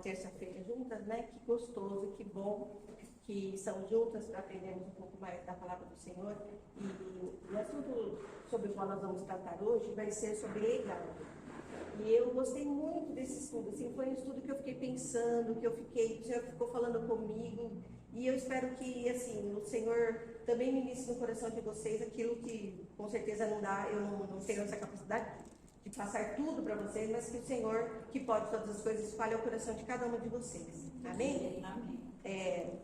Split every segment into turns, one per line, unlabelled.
terça-feira juntas, né? Que gostoso, que bom que estamos juntas para aprendermos um pouco mais da palavra do Senhor. E o assunto sobre o qual nós vamos tratar hoje vai ser sobre legado. E eu gostei muito desse estudo, assim, foi um estudo que eu fiquei pensando, o Senhor ficou falando comigo, e eu espero que, assim, o Senhor também ministre no coração de vocês aquilo que, com certeza, não dá, eu não tenho essa capacidade de passar tudo para vocês, mas que o Senhor, que pode todas as coisas, fale ao coração de cada uma de vocês. Amém?
Amém.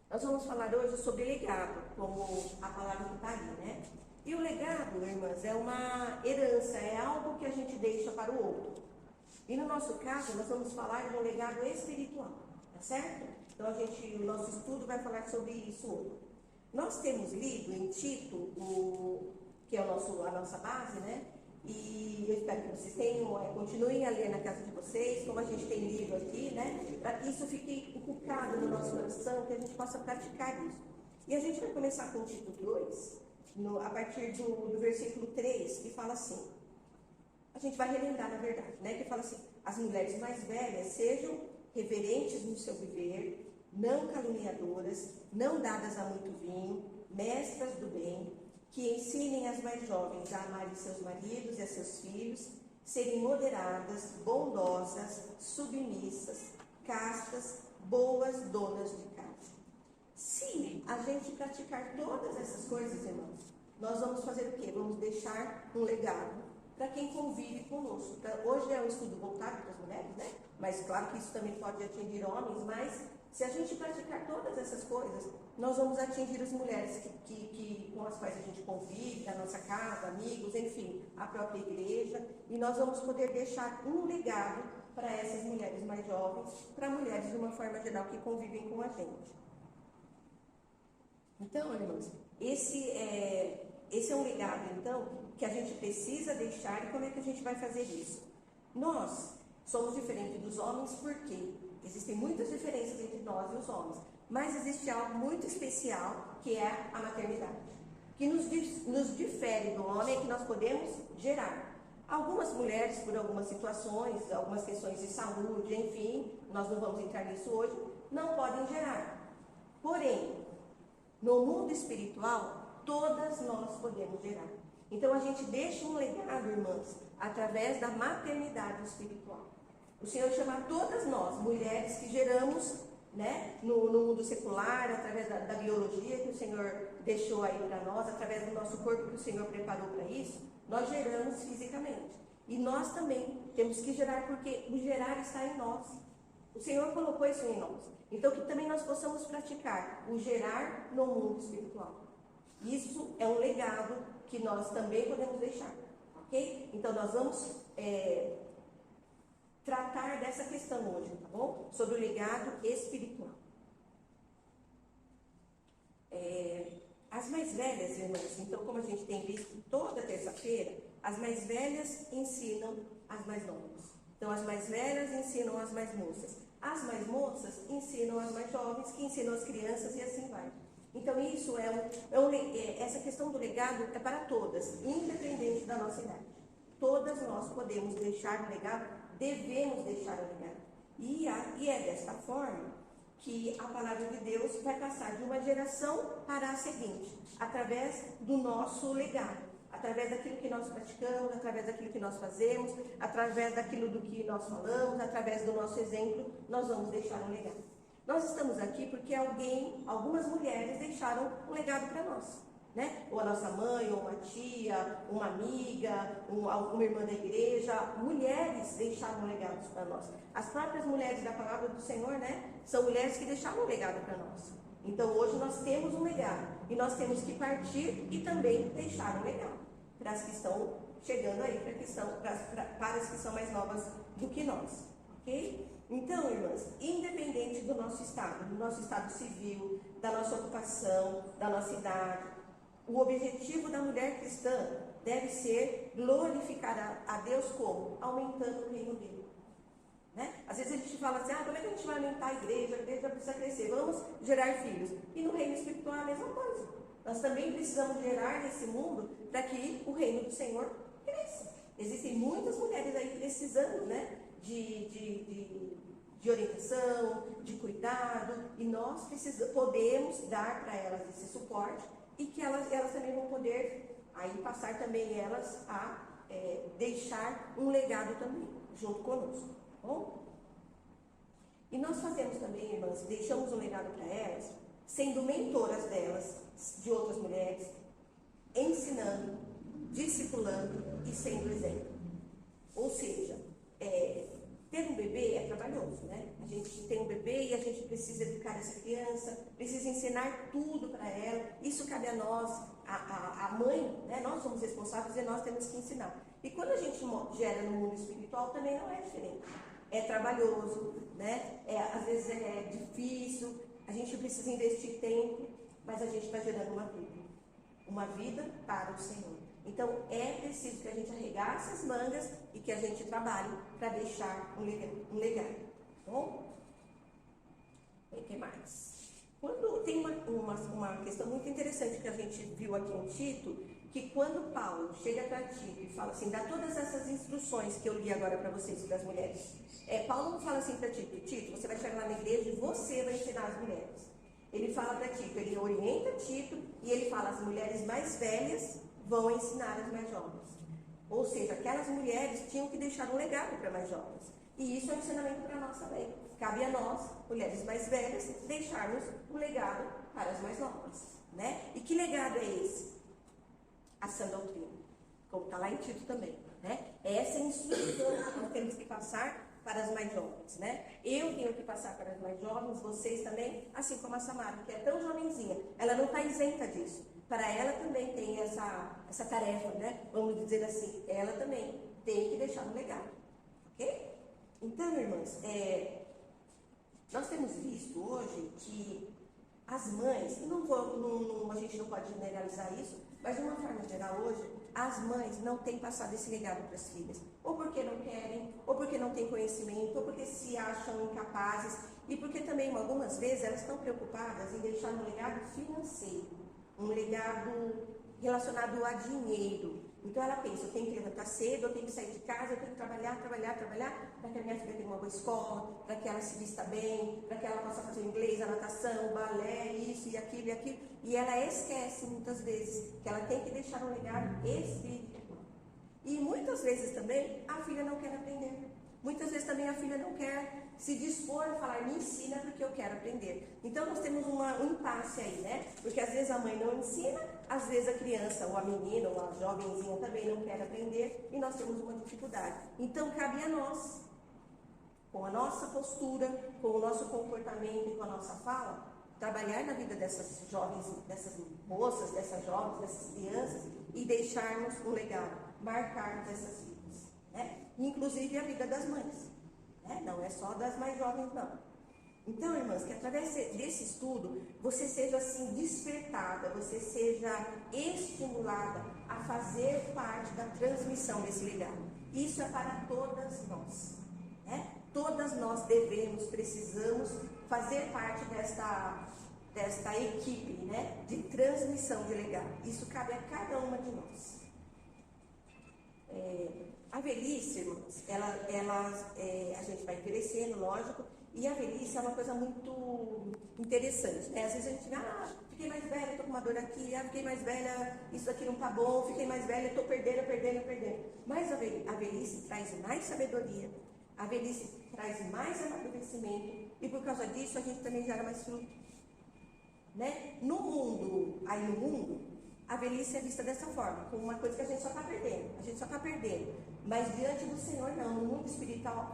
Nós vamos falar hoje sobre legado, como a palavra que está ali, né? E o legado, irmãs, é uma herança, é algo que a gente deixa para o outro. E no nosso caso, nós vamos falar de um legado espiritual, tá certo? Então, o nosso estudo vai falar sobre isso hoje. Nós temos lido em Tito, que é a nossa base, né? E eu espero que vocês continuem a ler na casa de vocês, como a gente tem lido aqui, né? Para que isso fique inculcado no nosso coração, que a gente possa praticar isso. E a gente vai começar com Tito 2, a partir do versículo 3, que fala assim, a gente vai relembrar na verdade, né? Que fala assim, as mulheres mais velhas sejam reverentes no seu viver, não caluniadoras, não dadas a muito vinho, mestras do bem, que ensinem as mais jovens a amarem seus maridos e a seus filhos, serem moderadas, bondosas, submissas, castas, boas donas de casa. Se a gente praticar todas essas coisas, irmãos, nós vamos fazer o quê? Vamos deixar um legado para quem convive conosco. Hoje é um estudo voltado para as mulheres, né? Mas claro que isso também pode atingir homens, mas se a gente praticar todas essas coisas, nós vamos atingir as mulheres com as quais a gente convive, na nossa casa, amigos, enfim, a própria igreja, e nós vamos poder deixar um legado para essas mulheres mais jovens, para mulheres de uma forma geral que convivem com a gente. Então, irmãos, esse é um legado, então, que a gente precisa deixar. E como é que a gente vai fazer isso? Nós somos diferentes dos homens porque existem muitas diferenças entre nós e os homens, mas existe algo muito especial, que é a maternidade, que nos difere do homem, que nós podemos gerar. Algumas mulheres, por algumas situações, algumas questões de saúde, enfim, nós não vamos entrar nisso hoje, não podem gerar. Porém, no mundo espiritual, todas nós podemos gerar. Então, a gente deixa um legado, irmãs, através da maternidade espiritual. O Senhor chama todas nós, mulheres que geramos, né, no mundo secular, através da biologia que o Senhor deixou aí para nós, através do nosso corpo que o Senhor preparou para isso, nós geramos fisicamente. E nós também temos que gerar, porque o gerar está em nós. O Senhor colocou isso em nós. Então, que também nós possamos praticar o gerar no mundo espiritual. Isso é um legado que nós também podemos deixar, ok? Então, nós vamos tratar dessa questão hoje, tá bom? Sobre o legado espiritual. As mais velhas, irmãs, então, como a gente tem visto toda terça-feira, as mais velhas ensinam as mais novas. Então, as mais velhas ensinam as mais moças. As mais moças ensinam as mais jovens, que ensinam as crianças, e assim vai. Então, isso essa questão do legado é para todas, independente da nossa idade. Todas nós podemos deixar um legado, devemos deixar um legado. E é desta forma que a palavra de Deus vai passar de uma geração para a seguinte, através do nosso legado. Através daquilo que nós praticamos, através daquilo que nós fazemos, através daquilo do que nós falamos, através do nosso exemplo, nós vamos deixar um legado. Nós estamos aqui porque algumas mulheres deixaram um legado para nós, né? Ou a nossa mãe, ou uma tia, uma amiga, uma irmã da igreja, mulheres deixaram legados para nós. As próprias mulheres da palavra do Senhor, né? São mulheres que deixaram um legado para nós. Então hoje nós temos um legado e nós temos que partir e também deixar um legado para as que estão chegando aí, para as que são mais novas do que nós, ok? Então, irmãs, independente do nosso estado civil, da nossa ocupação, da nossa idade, o objetivo da mulher cristã deve ser glorificar a Deus como? Aumentando o reino dele. Né? Às vezes a gente fala assim, como é que a gente vai aumentar a igreja precisa crescer, vamos gerar filhos. E no reino espiritual é a mesma coisa. Nós também precisamos gerar nesse mundo para que o reino do Senhor cresça. Existem muitas mulheres aí precisando, né, de de orientação, de cuidado, e nós podemos dar para elas esse suporte e que elas também vão poder aí passar também elas a deixar um legado também, junto conosco, tá bom? E nós fazemos também, irmãs, deixamos um legado para elas, sendo mentoras delas, de outras mulheres, ensinando, discipulando e sendo exemplo. Ou seja, ter um bebê é trabalhoso, né? A gente tem um bebê e a gente precisa educar essa criança, precisa ensinar tudo para ela. Isso cabe a nós, a mãe, né? Nós somos responsáveis e nós temos que ensinar. E quando a gente gera no mundo espiritual, também não é diferente. É trabalhoso, né? Às vezes é difícil, a gente precisa investir tempo, mas a gente está gerando uma vida para o Senhor. Então, é preciso que a gente arregace as mangas e que a gente trabalhe para deixar um legado. Tá bom? O que mais? Tem uma questão muito interessante que a gente viu aqui em Tito, que quando Paulo chega para Tito e fala assim, dá todas essas instruções que eu li agora para vocês, das mulheres. Paulo não fala assim para Tito, Tito, você vai chegar lá na igreja e você vai ensinar as mulheres. Ele fala para Tito, ele orienta Tito e ele fala, as mulheres mais velhas vão ensinar as mais jovens. Ou seja, aquelas mulheres tinham que deixar um legado para mais jovens. E isso é um ensinamento para nós também. Cabe a nós, mulheres mais velhas, deixarmos um legado para as mais novas, né? E que legado é esse? A sã doutrina, como está lá em Tito também, né? Essa é a instrução que nós temos que passar para as mais jovens, né? Eu tenho que passar para as mais jovens, vocês também, assim como a Samara, que é tão jovenzinha, ela não está isenta disso. Para ela também tem essa tarefa, né? Vamos dizer assim, ela também tem que deixar um legado, ok? Então, irmãs, nós temos visto hoje que as mães, a gente não pode generalizar isso, mas de uma forma geral hoje, as mães não têm passado esse legado para as filhas, ou porque não querem, ou porque não têm conhecimento, ou porque se acham incapazes, e porque também algumas vezes elas estão preocupadas em deixar um legado financeiro, um legado relacionado a dinheiro. Então ela pensa, eu tenho que levantar cedo, eu tenho que sair de casa, eu tenho que trabalhar, para que a minha filha tenha uma boa escola, para que ela se vista bem, para que ela possa fazer o inglês, a natação, o balé, isso e aquilo. E ela esquece muitas vezes que ela tem que deixar um legado espiritual. E muitas vezes também a filha não quer aprender. Muitas vezes também a filha não quer se dispor a falar, me ensina porque eu quero aprender. Então nós temos um impasse aí, né? Porque às vezes a mãe não ensina, às vezes a criança, ou a menina, ou a jovenzinha também não quer aprender, e nós temos uma dificuldade. Então cabe a nós, com a nossa postura, com o nosso comportamento e com a nossa fala, trabalhar na vida dessas jovens, dessas moças, dessas jovens, dessas crianças, e deixarmos um legado, marcarmos essas vidas, né? Inclusive a vida das mães, né? Não é só das mais jovens, não. Então, irmãs, que através desse estudo, você seja assim despertada, você seja estimulada a fazer parte da transmissão desse legado. Isso é para todas nós, né? Todas nós precisamos fazer parte desta equipe, né? De transmissão de legado. Isso cabe a cada uma de nós. A velhice, irmãos, a gente vai envelhecendo, lógico, e a velhice é uma coisa muito interessante, né? Às vezes a gente diz, fiquei mais velha, estou com uma dor aqui, fiquei mais velha, isso aqui não está bom, fiquei mais velha, estou perdendo. Mas a velhice traz mais sabedoria, a velhice traz mais amadurecimento, e por causa disso a gente também gera mais fruto, né? No mundo, a velhice é vista dessa forma, como uma coisa que a gente só está perdendo. Mas diante do Senhor não, no mundo espiritual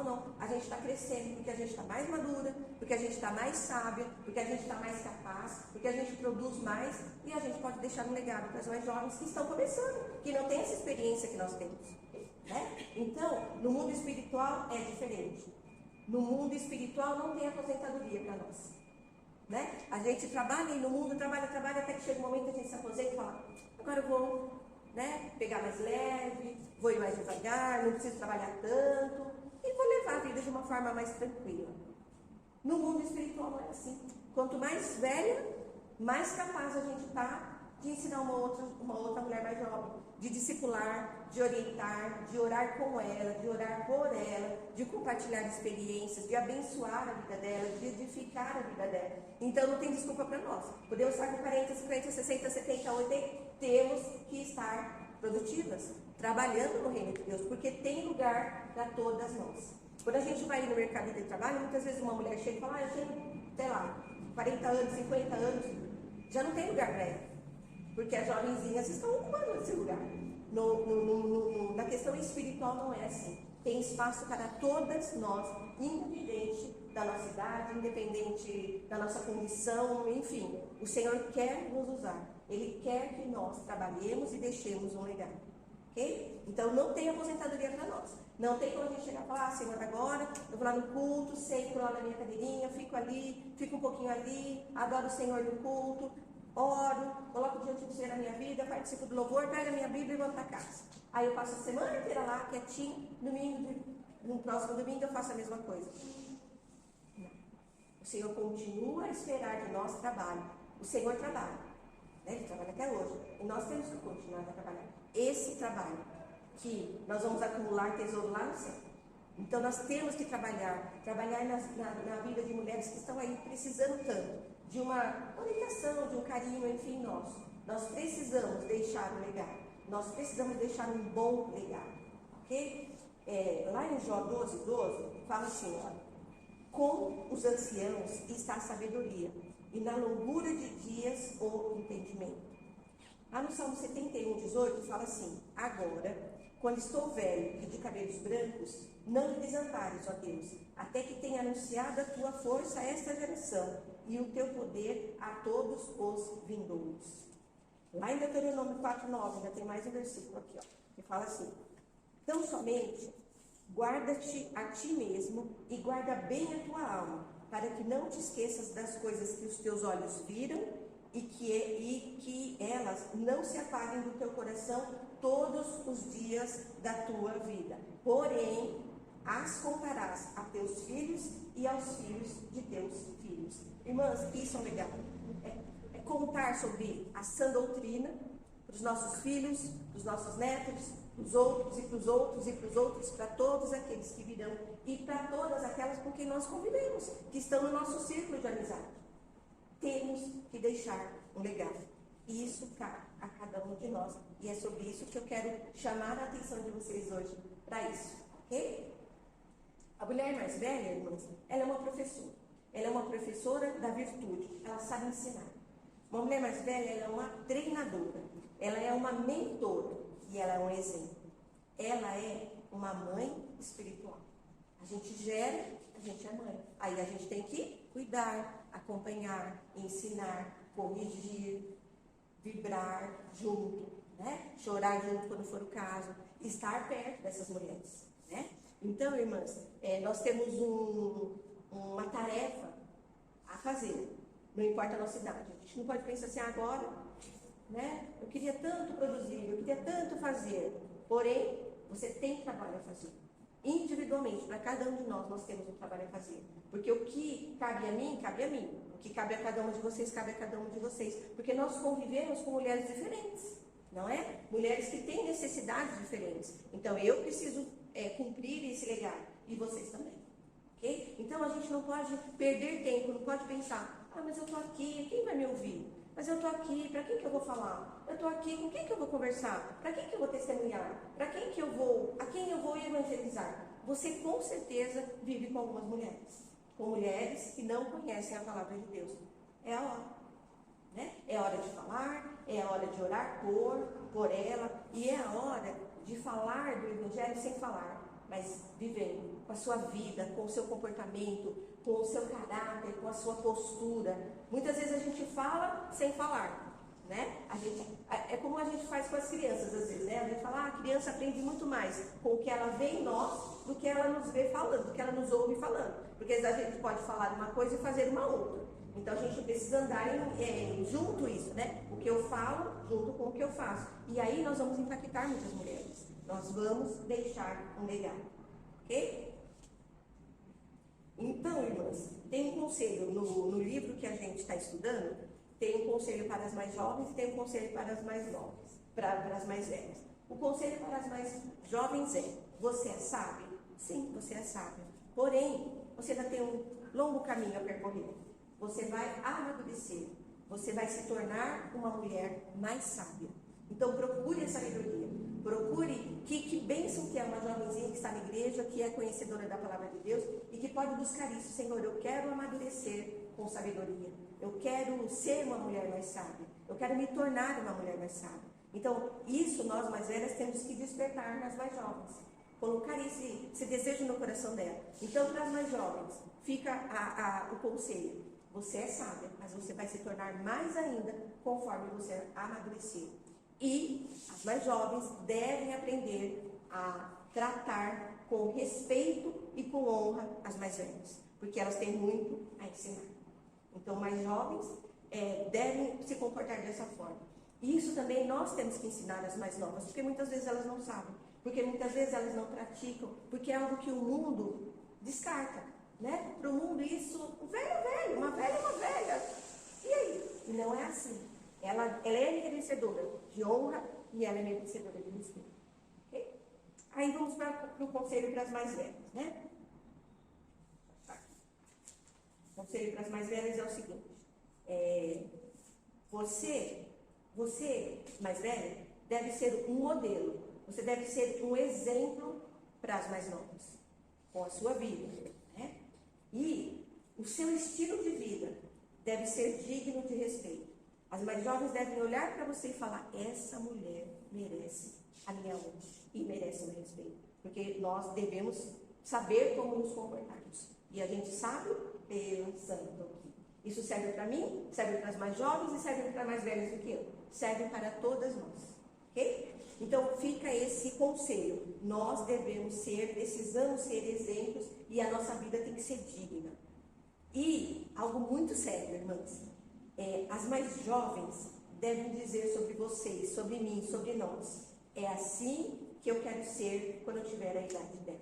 não, a gente está crescendo, porque a gente está mais madura, porque a gente está mais sábia, porque a gente está mais capaz, porque a gente produz mais, e a gente pode deixar um legado para as mais jovens que estão começando, que não têm essa experiência que nós temos, né? Então, no mundo espiritual é diferente. No mundo espiritual não tem aposentadoria para nós, né? A gente trabalha e no mundo trabalha, até que chega um momento que a gente se aposenta e fala, agora eu vou, né, pegar mais leve, vou ir mais devagar, não preciso trabalhar tanto, e vou levar a vida de uma forma mais tranquila. No mundo espiritual não é assim. Quanto mais velha, mais capaz a gente está de ensinar uma outra mulher mais jovem, de discipular, de orientar, de orar com ela, de orar por ela, de compartilhar experiências, de abençoar a vida dela, de edificar a vida dela. Então não tem desculpa para nós. Podemos estar com 40, 50, 60, 70, 80, temos que estar produtivas, trabalhando no reino de Deus, porque tem lugar para todas nós. Quando a gente vai no mercado de trabalho, muitas vezes uma mulher chega e fala, eu tenho, sei lá, 40 anos, 50 anos, já não tem lugar para ela. Porque as jovenzinhas estão ocupando esse lugar. Na questão espiritual não é assim. Tem espaço para todas nós, independente da nossa idade, independente da nossa condição, enfim. O Senhor quer nos usar. Ele quer que nós trabalhemos e deixemos um legado. Ok? Então não tem aposentadoria para nós. Não tem como a gente chegar e falar, Senhor, agora eu vou lá no culto, sento lá na minha cadeirinha, fico ali, fico um pouquinho ali, adoro o Senhor no culto, oro, coloco diante do Senhor na minha vida, participo do louvor, pego a minha Bíblia e vou para casa. Aí eu passo a semana inteira lá, quietinho, no próximo domingo eu faço a mesma coisa. Não. O Senhor continua a esperar de nós trabalho. O Senhor trabalha, né? Ele trabalha até hoje. E nós temos que continuar a trabalhar. Esse trabalho, que nós vamos acumular tesouro lá no céu. Então nós temos que trabalhar na vida de mulheres que estão aí precisando tanto de uma orientação, de um carinho, enfim, nosso. Nós precisamos deixar um legado. Nós precisamos deixar um bom legado. Ok? Lá em Jó 12, 12, fala assim, ó, com os anciãos está a sabedoria, e na longura de dias o entendimento. Lá no Salmo 71, 18, fala assim, agora, quando estou velho e de cabelos brancos, não me desampares, ó Deus, até que tenha anunciado a tua força a esta geração e o teu poder a todos os vindouros. Lá em Deuteronômio 4:9, ainda tem mais um versículo aqui, ó, que fala assim, tão somente guarda-te a ti mesmo e guarda bem a tua alma, para que não te esqueças das coisas que os teus olhos viram e que elas não se apaguem do teu coração todos os dias da tua vida. Porém, as contarás a teus filhos e aos filhos de teus filhos. Irmãs, isso é um legado. É contar sobre a sã doutrina para os nossos filhos, para os nossos netos, para os outros e para os outros e para os outros, para todos aqueles que virão e para todas aquelas com quem nós convivemos, que estão no nosso círculo de amizade. Temos que deixar um legado. E isso cabe a cada um de nós. E é sobre isso que eu quero chamar a atenção de vocês hoje, para isso, ok? A mulher mais velha, irmãos, ela é uma professora. Ela é uma professora da virtude. Ela sabe ensinar. Uma mulher mais velha, ela é uma treinadora. Ela é uma mentora. E ela é um exemplo. Ela é uma mãe espiritual. A gente gera, a gente é mãe. Aí a gente tem que cuidar, acompanhar, ensinar, corrigir, vibrar junto, né? Chorar junto quando for o caso, estar perto dessas mulheres, né? Então, irmãs, nós temos uma tarefa a fazer, não importa a nossa idade. A gente não pode pensar assim, agora, né? Eu queria tanto produzir, eu queria tanto fazer, porém, você tem trabalho a fazer. Individualmente, para cada um de nós temos um trabalho a fazer. Porque o que cabe a mim, cabe a mim. O que cabe a cada um de vocês, cabe a cada um de vocês. Porque nós convivemos com mulheres diferentes, não é? Mulheres que têm necessidades diferentes. Então, eu preciso cumprir esse legado. E vocês também. Ok? Então, a gente não pode perder tempo, não pode pensar, mas eu estou aqui, quem vai me ouvir? Mas eu estou aqui, para quem que eu vou falar? Eu estou aqui, com quem que eu vou conversar? Para quem que eu vou testemunhar? Para quem que eu vou, a quem eu vou evangelizar? Você com certeza vive com algumas mulheres. Com mulheres que não conhecem a palavra de Deus. É a hora. Né? É a hora de falar, é a hora de orar por ela. E é a hora de falar do evangelho sem falar, mas vivendo com a sua vida, com o seu comportamento, com o seu caráter, com a sua postura. Muitas vezes a gente fala sem falar, né? É como a gente faz com as crianças, às vezes, né? A gente fala, a criança aprende muito mais com o que ela vê em nós do que ela nos vê falando, do que ela nos ouve falando. Porque às vezes a gente pode falar uma coisa e fazer uma outra. Então a gente precisa andar junto isso, né? O que eu falo junto com o que eu faço. E aí nós vamos impactar muitas mulheres. Nós vamos deixar um legado. Ok? Então, irmãs, tem um conselho no livro que a gente está estudando, tem um conselho para as mais jovens e tem um conselho para as mais novas, para as mais velhas. O conselho para as mais jovens é: você é sábio? Sim, você é sábio. Porém, você ainda tem um longo caminho a percorrer. Você vai amadurecer. Você vai se tornar uma mulher mais sábia. Então, procure a sabedoria. Procure que bênção que é uma jovenzinha que está na igreja, que é conhecedora da palavra de Deus e que pode buscar isso. Senhor, eu quero amadurecer com sabedoria. Eu quero ser uma mulher mais sábia. Eu quero me tornar uma mulher mais sábia. Então, isso nós mais velhas temos que despertar nas mais jovens. Colocar esse desejo no coração dela. Então, para as mais jovens, fica o conselho. Você é sábia, mas você vai se tornar mais ainda conforme você amadurecer. E as mais jovens devem aprender a tratar com respeito e com honra as mais velhas, porque elas têm muito a ensinar. Então, mais jovens devem se comportar dessa forma. E isso também nós temos que ensinar as mais novas, porque muitas vezes elas não sabem, porque muitas vezes elas não praticam, porque é algo que o mundo descarta, né? Para o mundo isso, um velho é velho, uma velha é uma velha. E aí? E não é assim. Ela é merecedora de honra e ela é merecedora de respeito. Okay? Aí vamos para o conselho para as mais velhas, né? O conselho para as mais velhas é o seguinte: você, mais velha, deve ser um modelo. Você deve ser um exemplo para as mais novas, com a sua vida, né? E o seu estilo de vida deve ser digno de respeito. As mais jovens devem olhar para você e falar: essa mulher merece a minha honra e merece o meu respeito. Porque nós devemos saber como nos comportarmos. E a gente sabe pensando aqui. Isso serve para mim, serve para as mais jovens e serve para mais velhas do que eu. Serve para todas nós. Ok? Então fica esse conselho. Nós precisamos ser exemplos e a nossa vida tem que ser digna. E algo muito sério, irmãs. As mais jovens devem dizer sobre vocês, sobre mim, sobre nós: é assim que eu quero ser quando eu tiver a idade dela.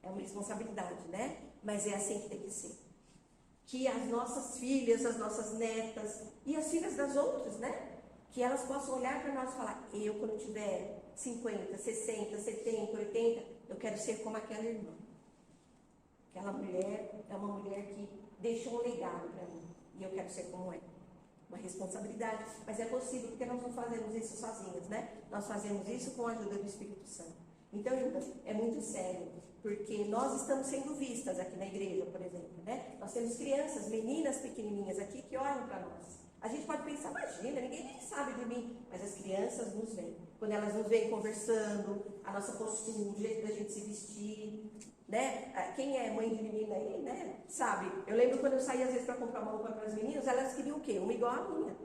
É uma responsabilidade, né? Mas é assim que tem que ser. Que as nossas filhas, as nossas netas e as filhas das outras, né? Que elas possam olhar para nós e falar: eu, quando tiver 50, 60, 70, 80, eu quero ser como aquela irmã. Aquela mulher é uma mulher que deixou um legado para mim. E eu quero ser como ela. Uma responsabilidade, mas é possível, porque nós não fazemos isso sozinhas, né? Nós fazemos isso com a ajuda do Espírito Santo. Então, é muito sério, porque nós estamos sendo vistas aqui na igreja, por exemplo, né? Nós temos crianças, meninas pequenininhas aqui que olham para nós. A gente pode pensar: imagina, ninguém nem sabe de mim, mas as crianças nos veem. Quando elas nos veem conversando, a nossa postura, o jeito da gente se vestir, né? Quem é mãe de menina aí, né? Sabe? Eu lembro quando eu saía às vezes para comprar uma roupa para as meninas, elas queriam o quê? Uma igual a minha.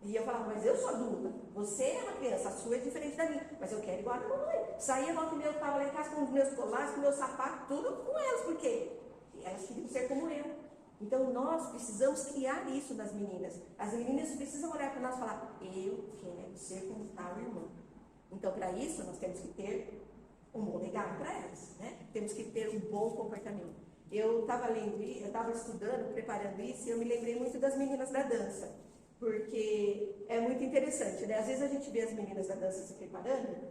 E eu falava: mas eu sou adulta, você é uma criança, a sua é diferente da minha, mas eu quero igual a minha mamãe. Saía, volta e meia, eu estava lá em casa com os meus colares, com meus sapatos, tudo com elas, por quê? Elas queriam ser como eu. Então nós precisamos criar isso nas meninas. As meninas precisam olhar para nós e falar: eu quero ser como tal irmã. Então, para isso, nós temos que ter um bom legado para elas, né? Temos que ter um bom comportamento. Eu estava lendo, eu estava estudando, preparando isso, e eu me lembrei muito das meninas da dança, porque é muito interessante, né? Às vezes a gente vê as meninas da dança se preparando,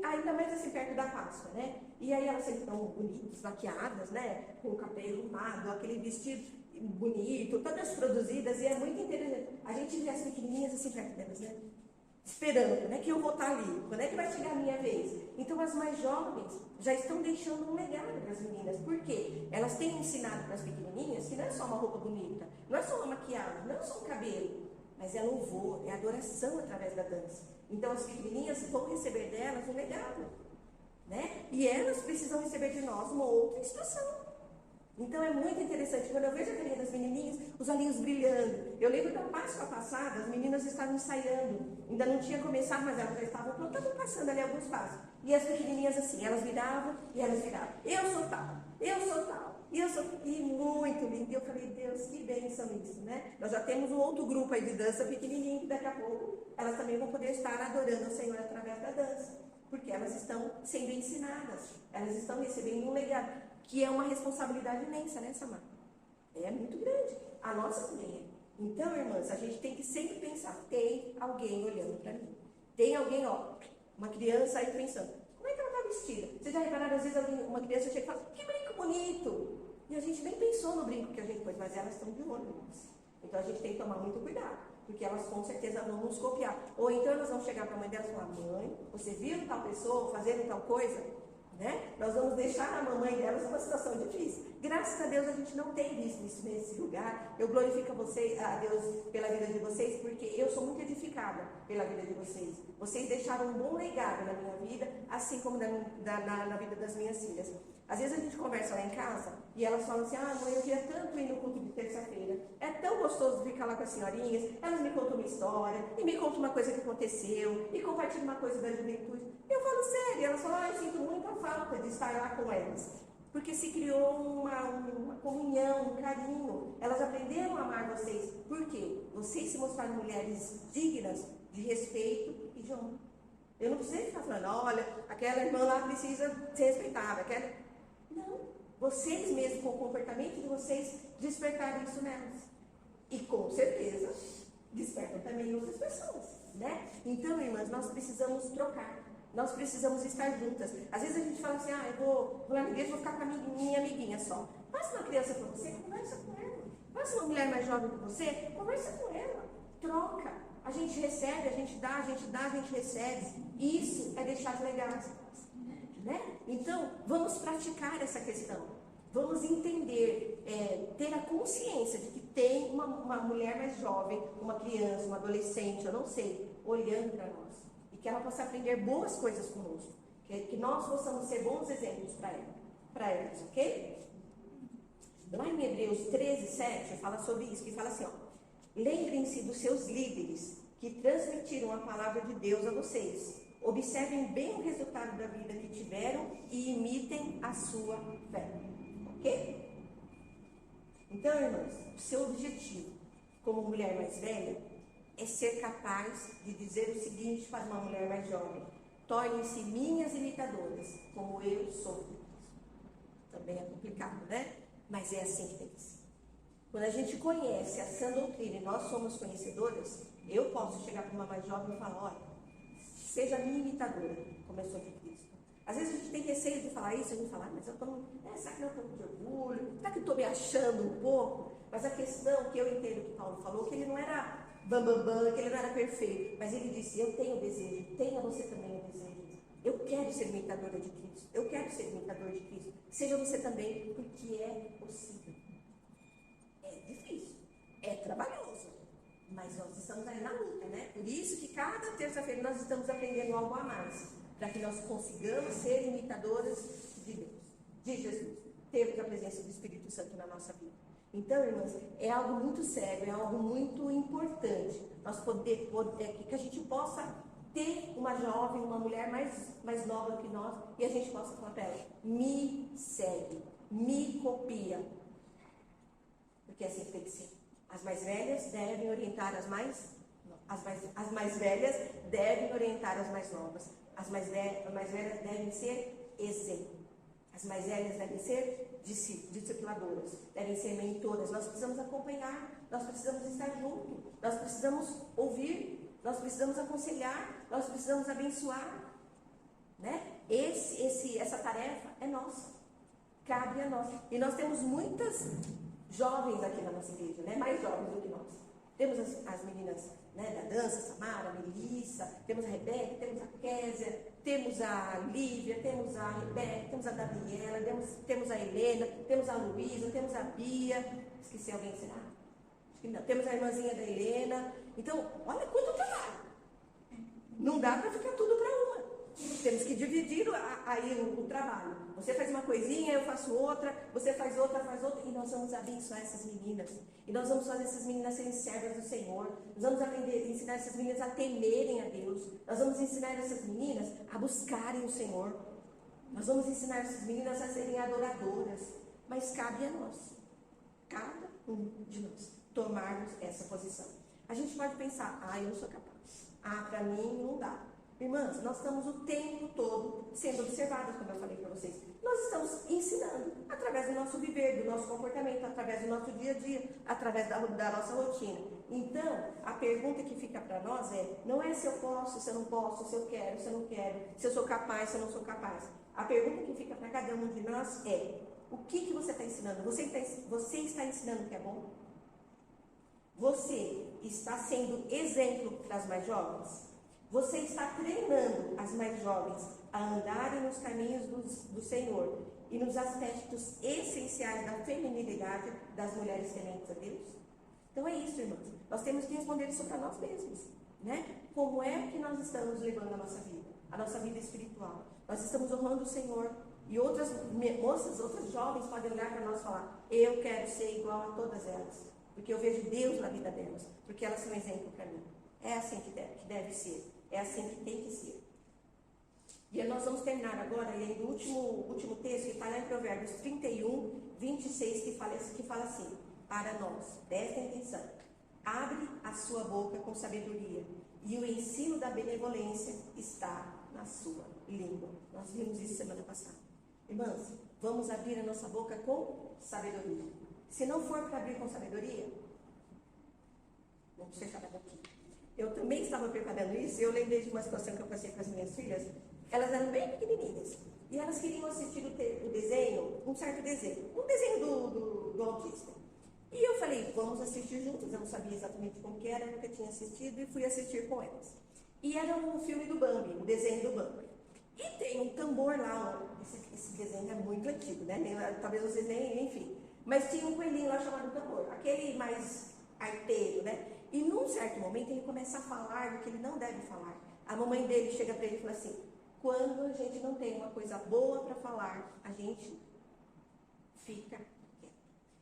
ainda mais assim perto da Páscoa, né? E aí elas sempre estão bonitas, maquiadas, né? Com o cabelo arrumado, aquele vestido bonito, todas produzidas, e é muito interessante. A gente vê as pequenininhas assim perto delas, né? Esperando, né, que eu vou estar ali, quando é que vai chegar a minha vez? Então as mais jovens já estão deixando um legado para as meninas. Por quê? Elas têm ensinado para as pequenininhas que não é só uma roupa bonita, não é só uma maquiagem, não é só um cabelo, mas é louvor, é adoração através da dança. Então as pequenininhas vão receber delas um legado, né? E elas precisam receber de nós uma outra instrução. Então é muito interessante, quando eu vejo a carinha das menininhas, os olhinhos brilhando. Eu lembro da Páscoa passada, as meninas estavam ensaiando, ainda não tinha começado, mas elas já estavam prontas, estavam passando ali alguns passos. E as pequenininhas assim, elas viravam e elas viravam: eu sou tal, eu sou tal, eu sou... E muito lindo. E eu falei: Deus, que bênção isso, né? Nós já temos um outro grupo aí de dança pequenininho, que daqui a pouco elas também vão poder estar adorando o Senhor através da dança, porque elas estão sendo ensinadas, elas estão recebendo um legado, que é uma responsabilidade imensa, né, Samara? É muito grande. A nossa também é. Então, irmãs, a gente tem que sempre pensar, tem alguém olhando para mim. Tem alguém, ó, uma criança aí pensando, como é que ela está vestida? Vocês já repararam, às vezes uma criança chega e fala, que brinco bonito! E a gente nem pensou no brinco que a gente pôs, mas elas estão de olho, irmãs. Então a gente tem que tomar muito cuidado, porque elas com certeza vão nos copiar. Ou então elas vão chegar para a mãe delas e falar, mãe, você viu tal pessoa fazendo tal coisa? Né? Nós vamos deixar a mamãe delas numa situação difícil. Graças a Deus a gente não tem visto isso nesse lugar. Eu glorifico a Deus pela vida de vocês, porque eu sou muito edificada pela vida de vocês. Vocês deixaram um bom legado na minha vida, assim como na vida das minhas filhas. Às vezes a gente conversa lá em casa e elas falam assim, mãe, eu queria tanto ir no culto de terça-feira. É tão gostoso ficar lá com as senhorinhas, elas me contam uma história, e me contam uma coisa que aconteceu, e compartilham uma coisa da juventude. Eu falo sério, elas falam, eu sinto muita falta de estar lá com elas. Porque se criou uma comunhão, um carinho. Elas aprenderam a amar vocês. Por quê? Vocês se mostraram mulheres dignas de respeito e de honra. Eu não preciso ficar falando, olha, aquela irmã lá precisa ser respeitada. Não. Vocês mesmos, com o comportamento de vocês, despertaram isso nelas. E com certeza, despertam também em outras pessoas, né? Então, irmãs, nós precisamos trocar. Nós precisamos estar juntas. Às vezes a gente fala assim, eu vou lá na igreja, vou ficar com a minha amiguinha só. Passa uma criança para você, conversa com ela. Passa uma mulher mais jovem com você, conversa com ela. Troca. A gente recebe, a gente dá, a gente recebe. Isso é deixar legais. Né? Então, vamos praticar essa questão. Vamos entender, ter a consciência de que tem uma mulher mais jovem, uma criança, uma adolescente, eu não sei, olhando para nós. E que ela possa aprender boas coisas conosco. Que nós possamos ser bons exemplos para elas, ok? Lá em Hebreus 13, 7, fala sobre isso, que fala assim, lembrem-se dos seus líderes que transmitiram a palavra de Deus a vocês. Observem bem o resultado da vida que tiveram e imitem a sua fé. Ok? Então, irmãs, o seu objetivo como mulher mais velha é ser capaz de dizer o seguinte para uma mulher mais jovem: tornem-se minhas imitadoras, como eu sou. Também é complicado, né? Mas é assim que tem que ser. Quando a gente conhece a sã doutrina e nós somos conhecedoras, eu posso chegar para uma mais jovem e falar, olha, seja minha imitadora, como eu sou de Cristo. Às vezes a gente tem receio de falar isso, a gente fala, mas eu estou, será que eu estou de orgulho? Será que eu estou me achando um pouco? Mas a questão que eu entendo que Paulo falou, que ele não era bambambam, que ele não era perfeito, mas ele disse, eu tenho desejo, tenha você também o desejo. Eu quero ser imitadora de Cristo, eu quero ser imitador de Cristo. Seja você também, porque é possível. É difícil, é trabalhoso, mas nós estamos aí na luta, né? Por isso que cada terça-feira nós estamos aprendendo algo a mais, para que nós consigamos ser imitadoras de Deus, de Jesus, ter a presença do Espírito Santo na nossa vida. Então, irmãs, é algo muito sério, é algo muito importante, nós que a gente possa ter uma jovem, uma mulher mais nova que nós, e a gente possa falar para ela, me segue, me copia, porque assim tem que ser. As mais velhas devem orientar as mais velhas devem orientar as mais novas. As mais velhas devem ser exemplo. As mais velhas devem ser discipuladoras, devem ser mentoras. Nós precisamos acompanhar, nós precisamos estar juntos, nós precisamos ouvir, nós precisamos aconselhar, nós precisamos abençoar, né? Essa tarefa é nossa, cabe a nós. E nós temos muitas jovens aqui na nossa igreja, né? Mais jovens do que nós. Temos as meninas, né, da dança, Samara, a Melissa, temos a Rebeca, temos a Késia, temos a Lívia, temos a Rebeca, temos a Daniela, temos a Helena, temos a Luísa, temos a Bia. Esqueci alguém, será? Acho que não. Temos a irmãzinha da Helena. Então, olha quanto trabalho. Não dá para ficar tudo para uma. Temos que dividir aí o trabalho. Você faz uma coisinha, eu faço outra, você faz outra, e nós vamos abençoar essas meninas. E nós vamos fazer essas meninas serem servas do Senhor. Nós vamos ensinar essas meninas a temerem a Deus. Nós vamos ensinar essas meninas a buscarem o Senhor. Nós vamos ensinar essas meninas a serem adoradoras. Mas cabe a nós, cada um de nós, tomarmos essa posição. A gente pode pensar, eu sou capaz. Para mim não dá. Irmãs, nós estamos o tempo todo sendo observadas, como eu falei para vocês. Nós estamos ensinando através do nosso viver, do nosso comportamento, através do nosso dia a dia, através da nossa rotina. Então, a pergunta que fica para nós não é se eu posso, se eu não posso, se eu quero, se eu não quero, se eu sou capaz, se eu não sou capaz. A pergunta que fica para cada um de nós é: o que você está ensinando? Você está ensinando o que é bom? Você está sendo exemplo para as mais jovens? Você está treinando as mais jovens a andarem nos caminhos do Senhor e nos aspectos essenciais da feminilidade das mulheres tementes a Deus? Então é isso, irmãos. Nós temos que responder isso para nós mesmos, né? Como é que nós estamos levando a nossa vida espiritual? Nós estamos honrando o Senhor e outras moças, outras jovens podem olhar para nós e falar: eu quero ser igual a todas elas, porque eu vejo Deus na vida delas, porque elas são exemplo para mim. É assim que deve ser. É assim que tem que ser. E nós vamos terminar agora lendo o último texto, que está lá em Provérbios 31, 26, que fala assim: para nós, prestem atenção, abre a sua boca com sabedoria, e o ensino da benevolência está na sua língua. Nós vimos isso semana passada. Irmãs, vamos abrir a nossa boca com sabedoria. Se não for para abrir com sabedoria, vamos fechar a boquinha. Eu também estava preparando isso, e eu lembrei de uma situação que eu passei com as minhas filhas. Elas eram bem pequenininhas, e elas queriam assistir o desenho, um certo desenho, um desenho do autista. E eu falei: vamos assistir juntos. Eu não sabia exatamente como que era, nunca tinha assistido, e fui assistir com elas. E era um filme do Bambi, o desenho do Bambi. E tem um tambor lá, esse desenho é muito antigo, né? Talvez vocês nem, enfim. Mas tinha um coelhinho lá chamado tambor, aquele mais arteiro, né? E num certo momento ele começa a falar do que ele não deve falar. A mamãe dele chega para ele e fala assim: quando a gente não tem uma coisa boa para falar, a gente fica quieto.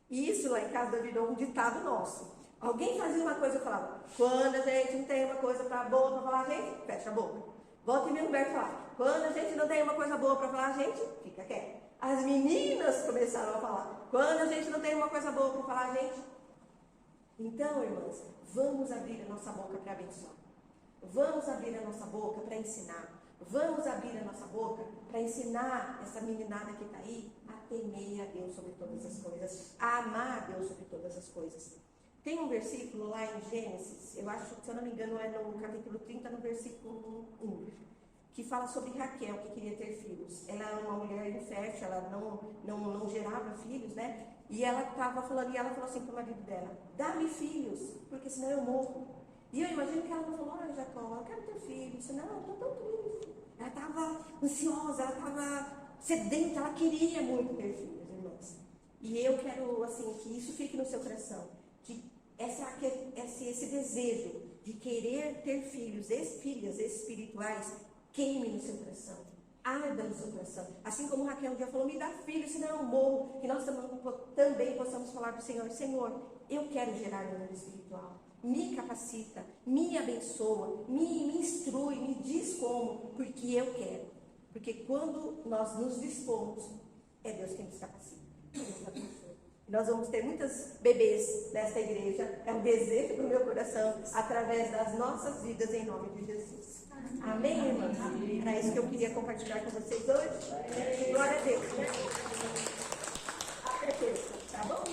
E isso lá em casa virou um ditado nosso. Alguém fazia uma coisa e falava: quando a gente não tem uma coisa boa para falar, a gente fecha a boca. Volta e meia Humberto falar: quando a gente não tem uma coisa boa para falar, a gente fica quieto. As meninas começaram a falar: quando a gente não tem uma coisa boa para falar, a gente... Então, irmãs, vamos abrir a nossa boca para abençoar. Vamos abrir a nossa boca para ensinar. Vamos abrir a nossa boca para ensinar essa meninada que está aí a temer a Deus sobre todas as coisas, a amar a Deus sobre todas as coisas. Tem um versículo lá em Gênesis, eu acho, se eu não me engano, é no capítulo 30, no versículo 1, que fala sobre Raquel, que queria ter filhos. Ela era uma mulher infértil, ela não gerava filhos, né? E ela estava falando, e ela falou assim para o marido dela: dá-me filhos, porque senão eu morro. E eu imagino que ela não falou: olha, Jacó, eu quero ter filhos, senão eu estou tão triste. Ela estava ansiosa, ela estava sedenta, ela queria muito ter filhos, irmãos. E eu quero, assim, que isso fique no seu coração, que esse desejo de querer ter filhos, filhas espirituais, queime no seu coração, arda no seu coração. Assim como Raquel um dia falou: me dá filho, senão eu morro. Que nós também possamos falar para o Senhor: Senhor, eu quero gerar um mundo espiritual. Me capacita, me abençoa, me instrui, me diz como, porque eu quero. Porque quando nós nos dispomos, é Deus quem nos capacita. Nós vamos ter muitas bebês nesta igreja, é um desejo do meu coração, através das nossas vidas, em nome de Jesus. Amém, irmãs? Era isso que eu queria compartilhar com vocês hoje. Glória a Deus. Tá bom?